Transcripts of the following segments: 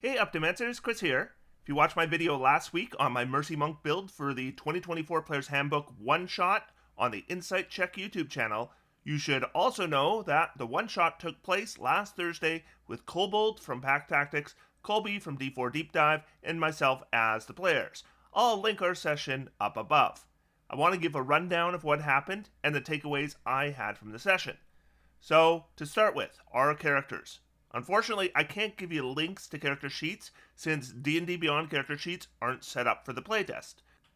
Hey Optimancers, Chris here. If you watched my video last week on my Mercy Monk build for the 2024 Player's Handbook one-shot on the Insight Check YouTube channel, you should also know that the one-shot took place last Thursday with Kobold from Pack Tactics, Colby from D4 Deep Dive, and myself as the players. I'll link our session up above. I want to give a rundown of what happened and the takeaways I had from the session. So, to start with, our characters. Unfortunately, I can't give you links to character sheets since D&D Beyond character sheets aren't set up for the playtest.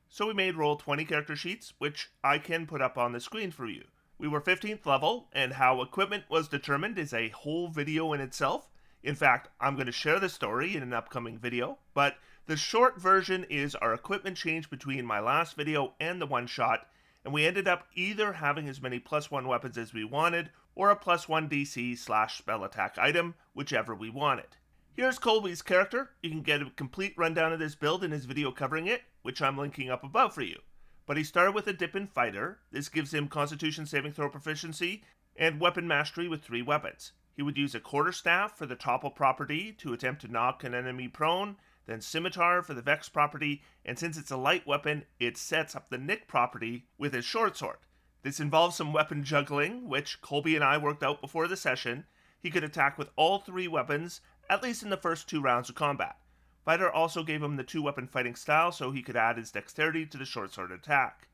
So we made Roll20 character sheets, which I can put up on the screen for you. We were 15th level, and how equipment was determined is a whole video in itself. In fact, I'm going to share the story in an upcoming video, but the short version is our equipment changed between my last video and the one-shot, and we ended up either having as many +1 weapons as we wanted, or a +1 DC/spell attack item, whichever we wanted. Here's Colby's character. You can get a complete rundown of this build in his video covering it, which I'm linking up above for you. But he started with a dip in fighter. This gives him Constitution saving throw proficiency and weapon mastery with 3 weapons. He would use a quarterstaff for the topple property to attempt to knock an enemy prone, then scimitar for the vex property, and since it's a light weapon, it sets up the nick property with his short sword. This involves some weapon juggling, which Colby and I worked out before the session. He could attack with all 3 weapons, at least in the first 2 rounds of combat. Fighter also gave him the 2-weapon fighting style so he could add his dexterity to the short sword attack.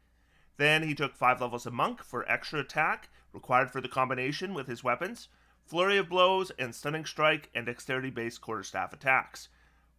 Then he took 5 levels of Monk for extra attack, required for the combination with his weapons, Flurry of Blows and Stunning Strike and dexterity-based quarterstaff attacks.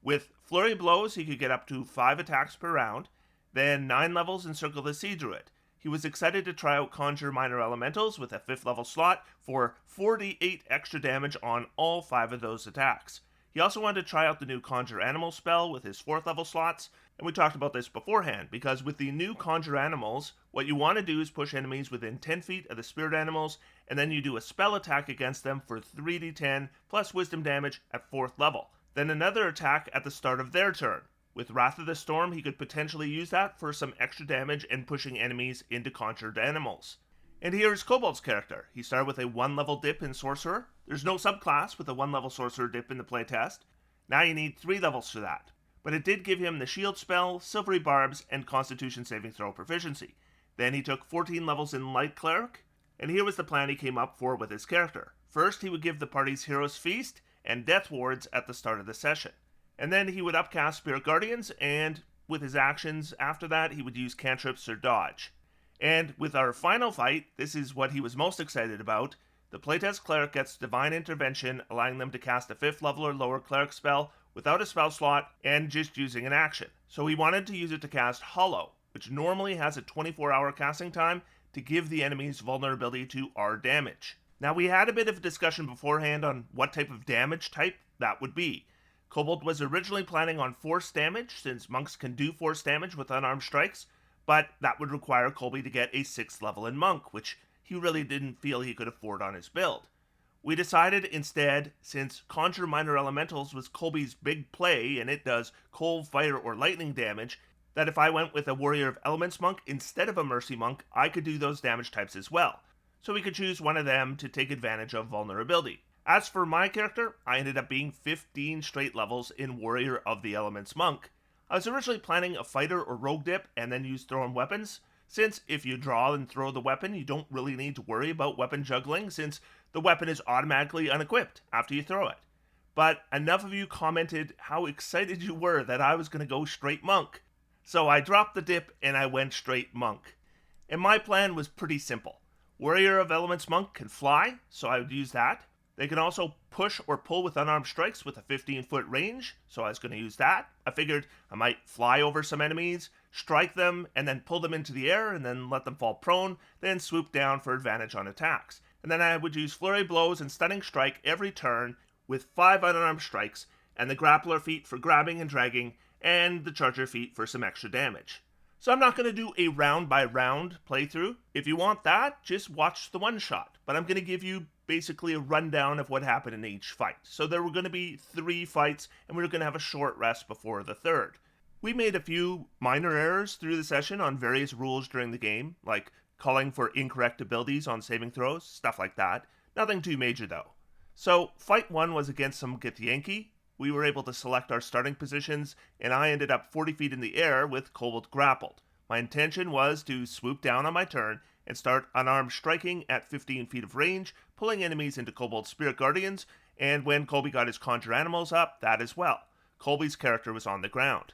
With Flurry of Blows, he could get up to 5 attacks per round, then 9 levels in Circle the Sea Druid. He was excited to try out Conjure Minor Elementals with a 5th level slot for 48 extra damage on all 5 of those attacks. He also wanted to try out the new Conjure Animal spell with his 4th level slots, and we talked about this beforehand, because with the new Conjure Animals, what you want to do is push enemies within 10 feet of the spirit animals, and then you do a spell attack against them for 3d10 plus wisdom damage at 4th level. Then another attack at the start of their turn. With Wrath of the Storm, he could potentially use that for some extra damage and pushing enemies into conjured animals. And here's Kobold's character. He started with a 1-level dip in Sorcerer. There's no subclass with a 1-level Sorcerer dip in the playtest. Now you need 3 levels for that. But it did give him the Shield spell, Silvery Barbs, and Constitution saving throw proficiency. Then he took 14 levels in Light Cleric, and here was the plan he came up for with his character. First, he would give the party's Hero's Feast and Death Wards at the start of the session. And then he would upcast Spirit Guardians, and with his actions after that, he would use cantrips or dodge. And with our final fight, this is what he was most excited about. The playtest cleric gets Divine Intervention, allowing them to cast a 5th level or lower cleric spell without a spell slot and just using an action. So he wanted to use it to cast Hollow, which normally has a 24-hour casting time to give the enemies vulnerability to our damage. Now we had a bit of a discussion beforehand on what type of damage type that would be. Kobold was originally planning on force damage, since monks can do force damage with unarmed strikes, but that would require Colby to get a 6th level in monk, which he really didn't feel he could afford on his build. We decided instead, since Conjure Minor Elementals was Colby's big play and it does cold, fire, or lightning damage, that if I went with a Warrior of Elements monk instead of a Mercy monk, I could do those damage types as well. So we could choose one of them to take advantage of vulnerability. As for my character, I ended up being 15 straight levels in Warrior of the Elements Monk. I was originally planning a fighter or rogue dip and then use thrown weapons, since if you draw and throw the weapon, you don't really need to worry about weapon juggling since the weapon is automatically unequipped after you throw it. But enough of you commented how excited you were that I was going to go straight monk. So I dropped the dip and I went straight monk. And my plan was pretty simple. Warrior of Elements Monk can fly, so I would use that. They can also push or pull with unarmed strikes with a 15-foot range, so I was going to use that. I figured I might fly over some enemies, strike them, and then pull them into the air, and then let them fall prone, then swoop down for advantage on attacks. And then I would use Flurry Blows and Stunning Strike every turn with 5 unarmed strikes, and the Grappler feat for grabbing and dragging, and the Charger feat for some extra damage. So I'm not going to do a round-by-round playthrough. If you want that, just watch the one-shot. But I'm going to give you basically a rundown of what happened in each fight. So there were going to be 3 fights, and we were going to have a short rest before the 3rd. We made a few minor errors through the session on various rules during the game, like calling for incorrect abilities on saving throws, stuff like that. Nothing too major though. So, fight 1 was against some Githyanki. we were able to select our starting positions, and I ended up 40 feet in the air with Kobold grappled. My intention was to swoop down on my turn and start unarmed striking at 15 feet of range, pulling enemies into Kobold Spirit Guardians, and when Colby got his Conjure Animals up, that as well. Colby's character was on the ground.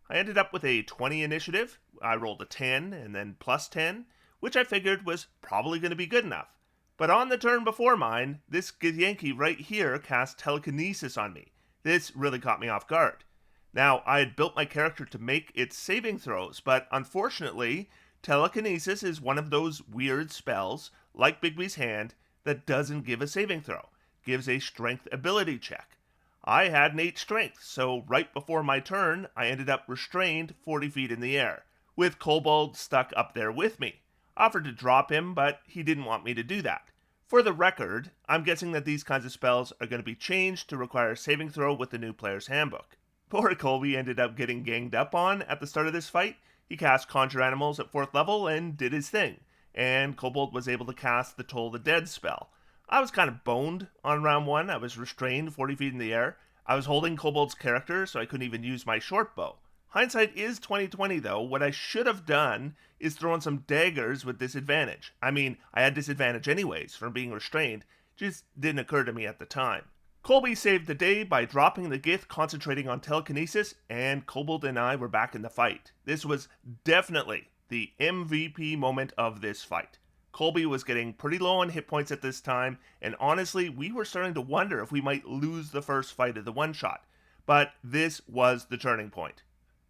I ended up with a 20 initiative. I rolled a 10 and then plus 10, which I figured was probably going to be good enough. But on the turn before mine, this Yankee right here cast Telekinesis on me. This really caught me off guard. Now, I had built my character to make its saving throws, but unfortunately, Telekinesis is one of those weird spells, like Bigby's Hand, that doesn't give a saving throw. Gives a strength ability check. I had an 8 strength, so right before my turn, I ended up restrained 40 feet in the air, with Kobold stuck up there with me. Offered to drop him, but he didn't want me to do that. For the record, I'm guessing that these kinds of spells are going to be changed to require a saving throw with the new player's handbook. Poor Colby ended up getting ganged up on at the start of this fight. He cast Conjure Animals at 4th level and did his thing, and Kobold was able to cast the Toll the Dead spell. I was kind of boned on round 1. I was restrained 40 feet in the air. I was holding Kobold's character, so I couldn't even use my short bow. Hindsight is 2020 though. What I should have done is thrown some daggers with disadvantage. I mean, I had disadvantage anyways from being restrained, just didn't occur to me at the time. Colby saved the day by dropping the Gith, concentrating on telekinesis, and Kobold and I were back in the fight. This was definitely the MVP moment of this fight. Colby was getting pretty low on hit points at this time, and honestly, we were starting to wonder if we might lose the first fight of the one-shot. But this was the turning point.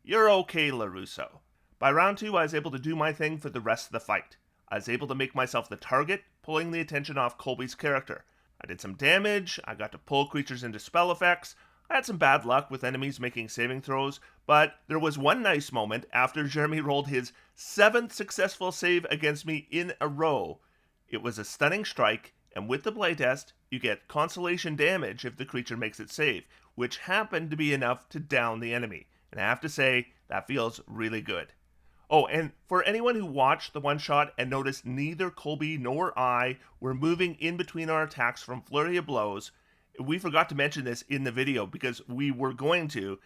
You're okay, LaRusso. By round 2, I was able to do my thing for the rest of the fight. I was able to make myself the target, pulling the attention off Colby's character. I did some damage, I got to pull creatures into spell effects, I had some bad luck with enemies making saving throws, but there was one nice moment after Jeremy rolled his 7th successful save against me in a row. It was a stunning strike, and with the playtest, you get consolation damage if the creature makes it save, which happened to be enough to down the enemy. And I have to say, that feels really good. Oh, and for anyone who watched the one-shot and noticed neither Colby nor I were moving in between our attacks from Flurry of Blows, we forgot to mention this in the video because we were going to.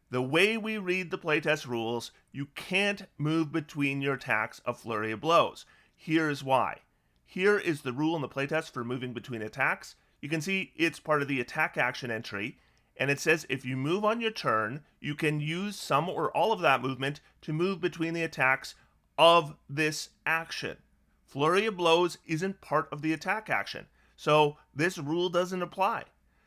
The way we read the playtest rules, you can't move between your attacks of Flurry of Blows. Here's why. Here is the rule in the playtest for moving between attacks. You can see it's part of the attack action entry, and it says if you move on your turn, you can use some or all of that movement to move between the attacks of this action. Flurry of Blows isn't part of the attack action, so this rule doesn't apply.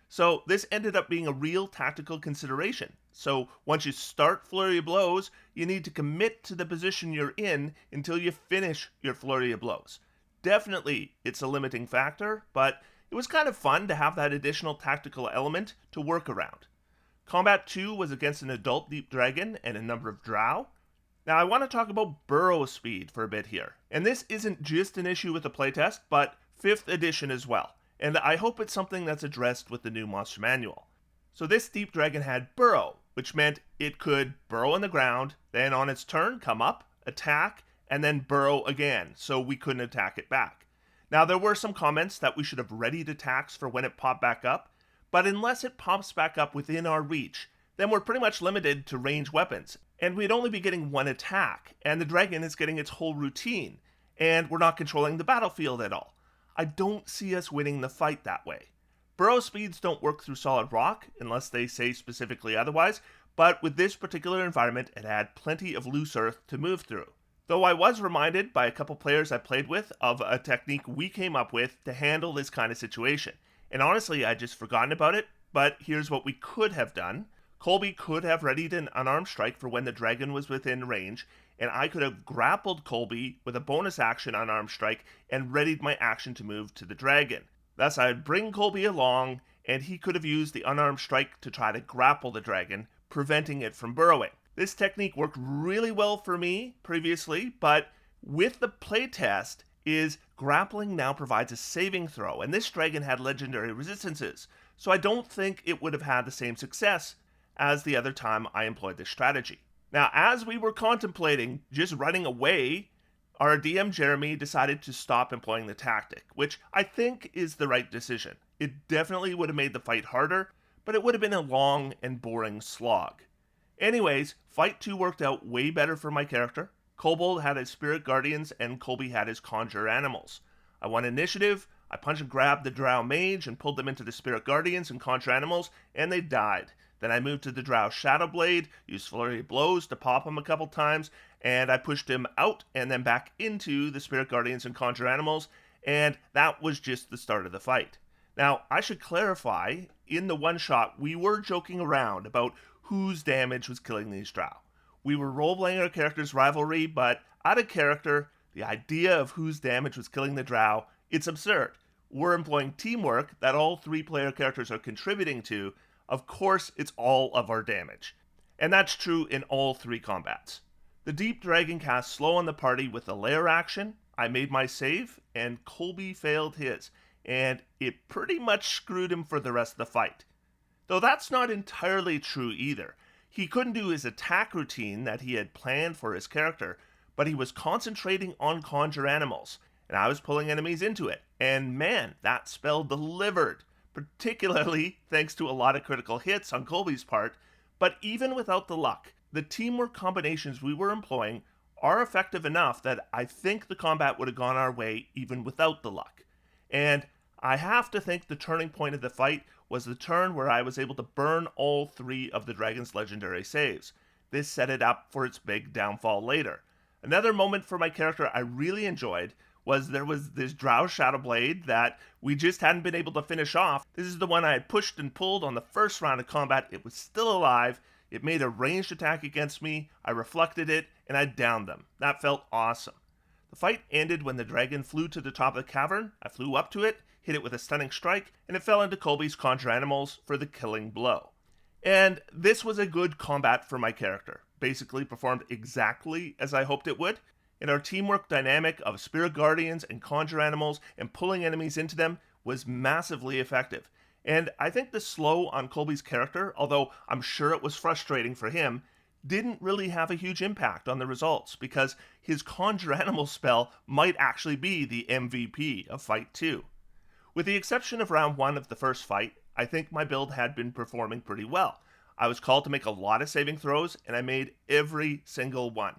So this ended up being a real tactical consideration. So once you start Flurry of Blows, you need to commit to the position you're in until you finish your Flurry of Blows. Definitely it's a limiting factor, but it was kind of fun to have that additional tactical element to work around. Combat 2 was against an adult Deep Dragon and a number of Drow. Now I want to talk about burrow speed for a bit here. And this isn't just an issue with the playtest, but 5th edition as well. And I hope it's something that's addressed with the new Monster Manual. So this Deep Dragon had burrow, which meant it could burrow in the ground, then on its turn come up, attack, and then burrow again, so we couldn't attack it back. Now, there were some comments that we should have readied attacks for when it popped back up, but unless it pops back up within our reach, then we're pretty much limited to ranged weapons, and we'd only be getting one attack, and the dragon is getting its whole routine, and we're not controlling the battlefield at all. I don't see us winning the fight that way. Burrow speeds don't work through solid rock, unless they say specifically otherwise, but with this particular environment, it had plenty of loose earth to move through. Though I was reminded by a couple players I played with of a technique we came up with to handle this kind of situation. And honestly, I'd just forgotten about it, but here's what we could have done. Colby could have readied an unarmed strike for when the dragon was within range, and I could have grappled Colby with a bonus action unarmed strike and readied my action to move to the dragon. Thus, I'd bring Colby along, and he could have used the unarmed strike to try to grapple the dragon, preventing it from burrowing. This technique worked really well for me previously, but with the playtest is grappling now provides a saving throw, and this dragon had legendary resistances, so I don't think it would have had the same success as the other time I employed this strategy. Now, as we were contemplating just running away, our DM Jeremy decided to stop employing the tactic, which I think is the right decision. It definitely would have made the fight harder, but it would have been a long and boring slog. Anyways, Fight 2 worked out way better for my character. Kobold had his Spirit Guardians, and Colby had his Conjure Animals. I won initiative, I punch and grabbed the Drow Mage and pulled them into the Spirit Guardians and Conjure Animals, and they died. Then I moved to the Drow Shadow Blade, used Flurry of Blows to pop him a couple times, and I pushed him out and then back into the Spirit Guardians and Conjure Animals, and that was just the start of the fight. Now, I should clarify, in the one-shot, we were joking around about whose damage was killing these Drow. We were role-playing our character's rivalry, but out of character, the idea of whose damage was killing the Drow, it's absurd. We're employing teamwork that all 3 player characters are contributing to. Of course, it's all of our damage. And that's true in all 3 combats. The Deep Dragon cast slow on the party with a lair action. I made my save, and Colby failed his, and it pretty much screwed him for the rest of the fight. Though that's not entirely true either. He couldn't do his attack routine that he had planned for his character, but he was concentrating on Conjure Animals, and I was pulling enemies into it. And man, that spell delivered, particularly thanks to a lot of critical hits on Colby's part. But even without the luck, the teamwork combinations we were employing are effective enough that I think the combat would have gone our way even without the luck. And I have to think the turning point of the fight was the turn where I was able to burn all 3 of the dragon's legendary saves. This set it up for its big downfall later. Another moment for my character I really enjoyed was there was this Drow Shadowblade that we just hadn't been able to finish off. This is the one I had pushed and pulled on the first round of combat. It was still alive. It made a ranged attack against me. I reflected it, and I downed them. That felt awesome. The fight ended when the dragon flew to the top of the cavern. I flew up to it, hit it with a stunning strike, and it fell into Colby's Conjure Animals for the killing blow. And this was a good combat for my character. Basically performed exactly as I hoped it would. And our teamwork dynamic of Spirit Guardians and Conjure Animals and pulling enemies into them was massively effective. And I think the slow on Colby's character, although I'm sure it was frustrating for him, didn't really have a huge impact on the results because his Conjure Animal spell might actually be the MVP of Fight 2. With the exception of round 1 of the first fight, I think my build had been performing pretty well. I was called to make a lot of saving throws, and I made every single one.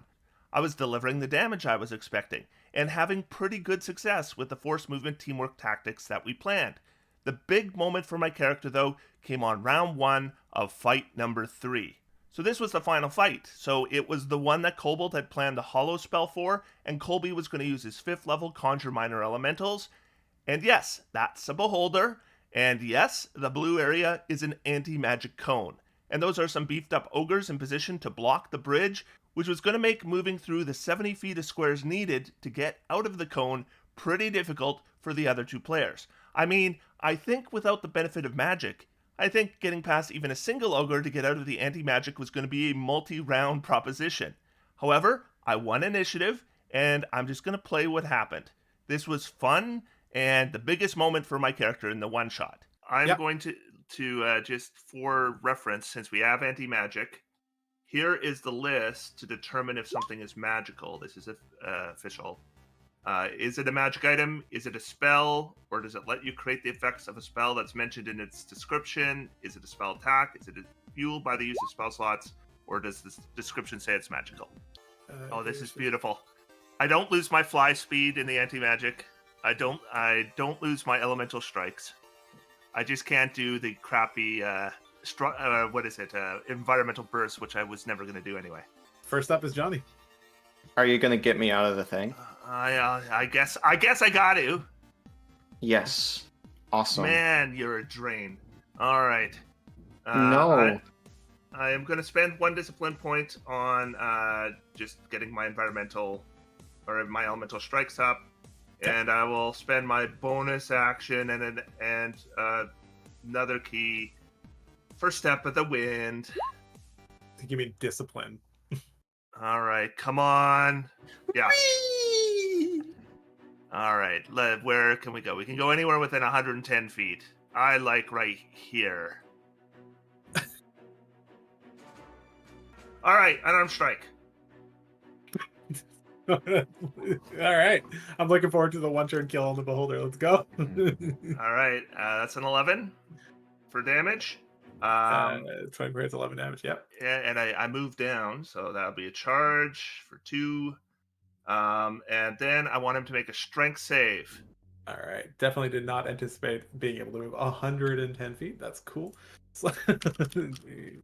I was delivering the damage I was expecting, and having pretty good success with the force movement teamwork tactics that we planned. The big moment for my character, though, came on round 1 of fight number 3. So this was the final fight. So it was the one that Kobold had planned the Hollow spell for, and Colby was going to use his 5th level Conjure Minor Elementals. And yes, that's a Beholder. And yes, the blue area is an anti-magic cone. And those are some beefed up ogres in position to block the bridge, which was going to make moving through the 70 feet of squares needed to get out of the cone pretty difficult for the other 2 players. I mean, I think without the benefit of magic, I think getting past even a single ogre to get out of the anti-magic was going to be a multi-round proposition. However, I won initiative, and I'm just going to play what happened. This was fun, and the biggest moment for my character in the one-shot. I'm going to just for reference, since we have anti-magic, here is the list to determine if something is magical. This is official. Is it a magic item? Is it a spell? Or does it let you create the effects of a spell that's mentioned in its description? Is it a spell attack? Is it fueled by the use of spell slots? Or does this description say it's magical? This is beautiful. I don't lose my fly speed in the anti-magic. I don't lose my elemental strikes. I just can't do the crappy environmental burst, which I was never going to do anyway. First up is Johnny. Are you going to get me out of the thing? I guess I got to. Yes. Awesome. Man, you're a drain. All right. No. I am going to spend 1 discipline point on just getting my environmental or my elemental strikes up. And I will spend my bonus action and another key for Step of the Wind. I think you mean discipline. All right, come on. Yeah. Whee! All right, where can we go? We can go anywhere within 110 feet. I like right here. All right, unarmed strike. All right. I'm looking forward to the one-turn kill on the Beholder. Let's go. All right, that's an 11 for damage. Um, 20 points, 11 damage. Yep. and I move down, so that'll be a charge for 2. And then I want him to make a strength save. All right. Definitely did not anticipate being able to move 110 feet. That's cool. Strength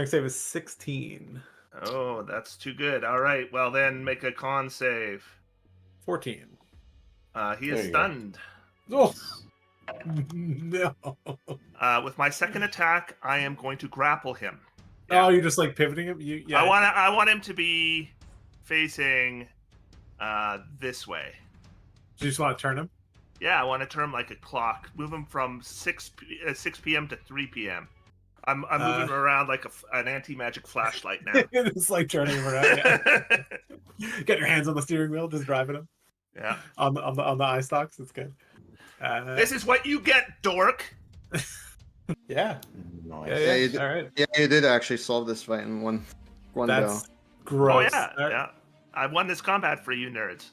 save is 16. Oh, that's too good. All right, well then make a con save. 14. He There is you go. stunned. Oh, no. With my second attack, I am going to grapple him. Oh, you're just like pivoting him? Yeah. I want him to be facing this way. Do you just want to turn him? Yeah, I want to turn him like a clock. Move him from 6 p.m. to 3 p.m. I'm moving him around like an anti-magic flashlight now. It's like turning him around. Yeah. Get your hands on the steering wheel, just driving him. Yeah. On the eye stalks. It's good. This is what you get, dork. Yeah. Nice. Yeah. you did, All right. yeah, you did actually solve this fight in one go. That's gross. Oh yeah, yeah. I won this combat for you nerds.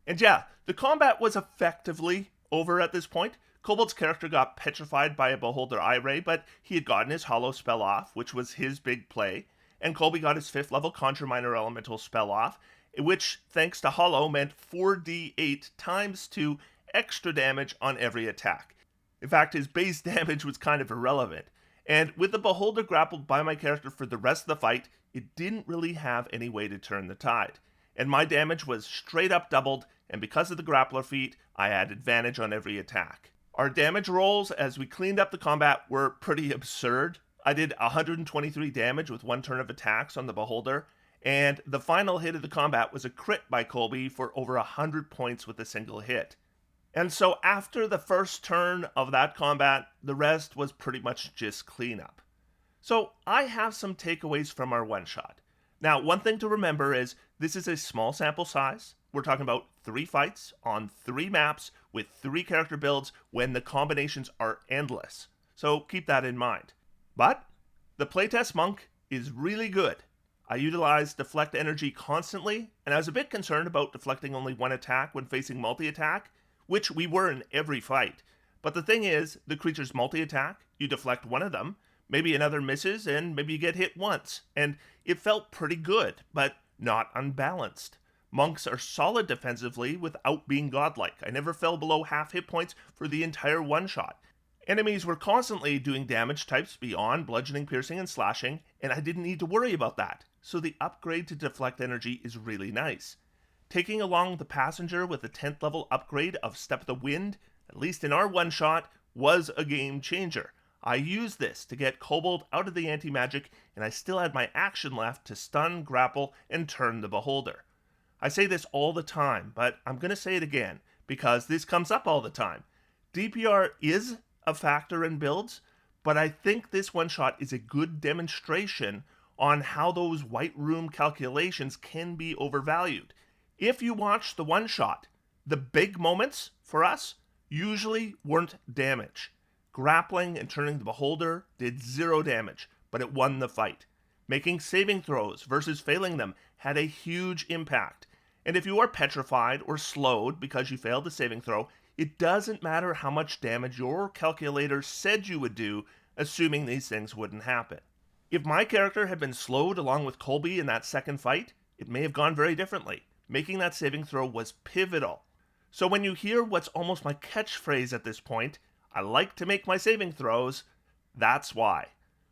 And yeah, the combat was effectively over at this point. Kobold's character got petrified by a Beholder Eye Ray, but he had gotten his Hollow spell off, which was his big play. And Colby got his 5th level Conjure Minor Elemental spell off, which, thanks to Hollow, meant 4d8 times 2 extra damage on every attack. In fact, his base damage was kind of irrelevant. And with the Beholder grappled by my character for the rest of the fight, it didn't really have any way to turn the tide. And my damage was straight up doubled, and because of the grappler feat, I had advantage on every attack. Our damage rolls as we cleaned up the combat were pretty absurd. I did 123 damage with 1 turn of attacks on the Beholder, and the final hit of the combat was a crit by Colby for over 100 points with a single hit. And so after the first turn of that combat, the rest was pretty much just cleanup. So I have some takeaways from our one-shot. Now, one thing to remember is this is a small sample size. We're talking about 3 fights on 3 maps with 3 character builds when the combinations are endless. So keep that in mind. But the playtest monk is really good. I utilized deflect energy constantly, and I was a bit concerned about deflecting only 1 attack when facing multi-attack, which we were in every fight. But the thing is, the creature's multi-attack, you deflect 1 of them, maybe another misses, and maybe you get hit once. And it felt pretty good, but not unbalanced. Monks are solid defensively without being godlike. I never fell below half hit points for the entire one-shot. Enemies were constantly doing damage types beyond bludgeoning, piercing, and slashing, and I didn't need to worry about that. So the upgrade to deflect energy is really nice. Taking along the passenger with a 10th level upgrade of Step of the Wind, at least in our one-shot, was a game changer. I used this to get Kobold out of the anti-magic, and I still had my action left to stun, grapple, and turn the Beholder. I say this all the time, but I'm going to say it again, because this comes up all the time. DPR is a factor in builds, but I think this one-shot is a good demonstration on how those White Room calculations can be overvalued. If you watch the one-shot, the big moments, for us, usually weren't damage. Grappling and turning the Beholder did 0 damage, but it won the fight. Making saving throws versus failing them had a huge impact. And if you are petrified or slowed because you failed a saving throw, it doesn't matter how much damage your calculator said you would do, assuming these things wouldn't happen. If my character had been slowed along with Colby in that second fight, it may have gone very differently. Making that saving throw was pivotal. So when you hear what's almost my catchphrase at this point, I like to make my saving throws, that's why.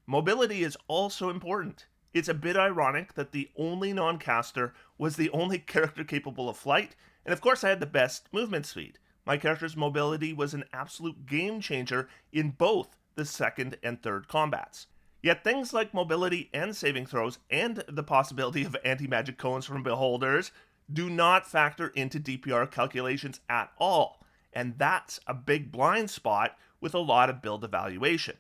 Mobility is also important. It's a bit ironic that the only non-caster was the only character capable of flight, and of course I had the best movement speed. My character's mobility was an absolute game changer in both the second and third combats. Yet things like mobility and saving throws and the possibility of anti-magic cones from beholders do not factor into DPR calculations at all, and that's a big blind spot with a lot of build evaluation.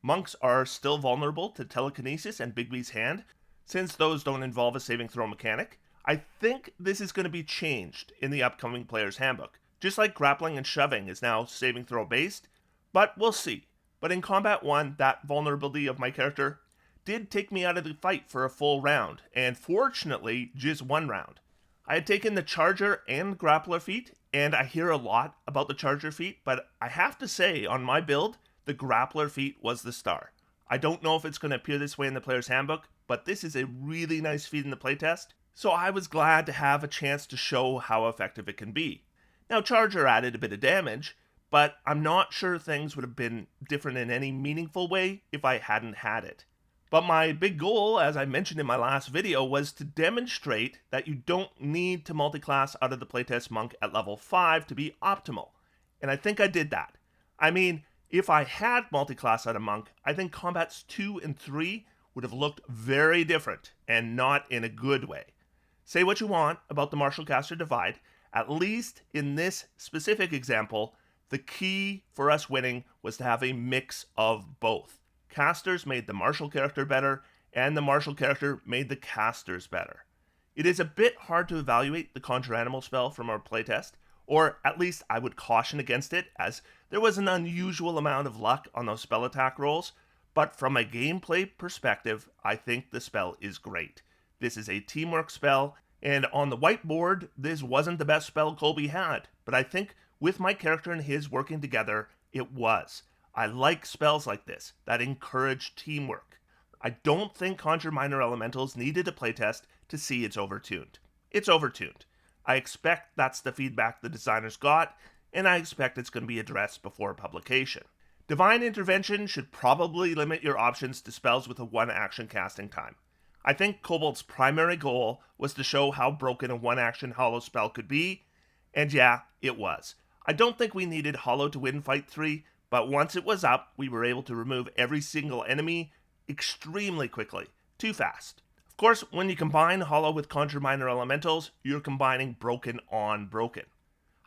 Monks are still vulnerable to telekinesis and Bigby's hand, since those don't involve a saving throw mechanic. I think this is going to be changed in the upcoming Player's Handbook, just like grappling and shoving is now saving throw based, but we'll see. But in Combat 1, that vulnerability of my character did take me out of the fight for a full round, and fortunately, just 1 round. I had taken the Charger and Grappler feat, and I hear a lot about the Charger feat, but I have to say, on my build, the grappler feat was the star. I don't know if it's going to appear this way in the player's handbook, but this is a really nice feat in the playtest, so I was glad to have a chance to show how effective it can be. Now, Charger added a bit of damage, but I'm not sure things would have been different in any meaningful way if I hadn't had it. But my big goal, as I mentioned in my last video, was to demonstrate that you don't need to multiclass out of the playtest monk at level 5 to be optimal. And I think I did that. I mean, if I had multiclass out of monk, I think combats 2 and 3 would have looked very different, and not in a good way. Say what you want about the Martial Caster divide, at least in this specific example, the key for us winning was to have a mix of both. Casters made the martial character better, and the martial character made the casters better. It is a bit hard to evaluate the Conjure Animal spell from our playtest, or at least I would caution against it, as there was an unusual amount of luck on those spell attack rolls, but from a gameplay perspective, I think the spell is great. This is a teamwork spell, and on the whiteboard, this wasn't the best spell Colby had, but I think with my character and his working together, it was. I like spells like this that encourage teamwork. I don't think Conjure Minor Elementals needed a playtest to see it's overtuned. It's overtuned. I expect that's the feedback the designers got, and I expect it's going to be addressed before publication. Divine Intervention should probably limit your options to spells with a 1-action casting time. I think Kobold's primary goal was to show how broken a 1-action Hollow spell could be, and yeah, it was. I don't think we needed Hollow to win Fight 3, but once it was up, we were able to remove every single enemy extremely quickly. Too fast. Of course, when you combine Hollow with Conjure Minor Elementals, you're combining broken on broken.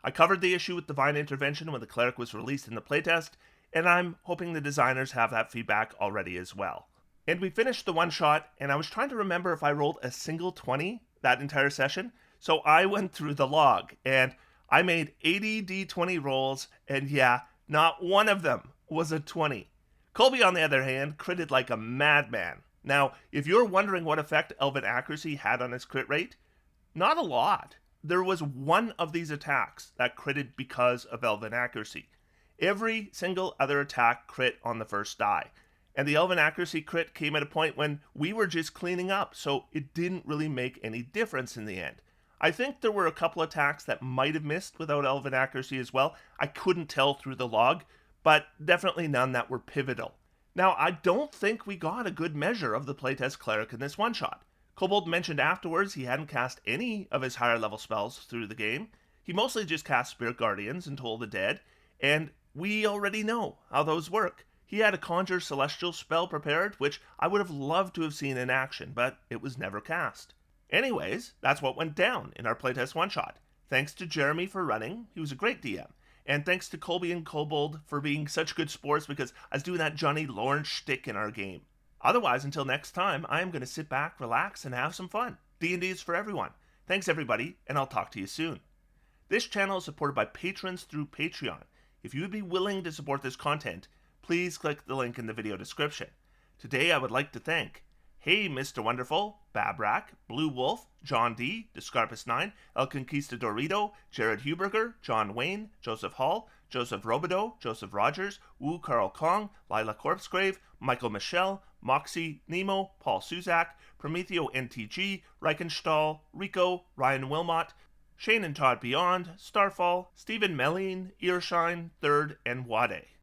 I covered the issue with Divine Intervention when the Cleric was released in the playtest, and I'm hoping the designers have that feedback already as well. And we finished the one-shot, and I was trying to remember if I rolled a single 20 that entire session, so I went through the log, and I made 80 d20 rolls, and yeah, not one of them was a 20. Colby, on the other hand, critted like a madman. Now, if you're wondering what effect Elven Accuracy had on his crit rate, not a lot. There was one of these attacks that critted because of Elven Accuracy. Every single other attack crit on the first die. And the Elven Accuracy crit came at a point when we were just cleaning up, so it didn't really make any difference in the end. I think there were a couple attacks that might have missed without Elven Accuracy as well. I couldn't tell through the log, but definitely none that were pivotal. Now, I don't think we got a good measure of the playtest Cleric in this one-shot. Kobold mentioned afterwards he hadn't cast any of his higher level spells through the game. He mostly just cast Spirit Guardians and Toll the Dead, and we already know how those work. He had a Conjure Celestial spell prepared, which I would have loved to have seen in action, but it was never cast. Anyways, that's what went down in our playtest one-shot. Thanks to Jeremy for running, he was a great DM. And thanks to Colby and Kobold for being such good sports because I was doing that Johnny Lawrence shtick in our game. Otherwise, until next time, I am going to sit back, relax, and have some fun. D&D is for everyone. Thanks everybody, and I'll talk to you soon. This channel is supported by patrons through Patreon. If you would be willing to support this content, please click the link in the video description. Today I would like to thank Hey Mr. Wonderful, Babrak, Blue Wolf, John D, Descarpus9, El Conquistadorito, Jared Huberger, John Wayne, Joseph Hall, Joseph Robideau, Joseph Rogers, Wu Carl Kong, Lila Corpsegrave, Michael Michelle, Moxie, Nemo, Paul Suzak, Prometheo NTG, Reichenstahl, Rico, Ryan Wilmot, Shane and Todd Beyond, Starfall, Stephen Melline, Earshine, Third, and Wade.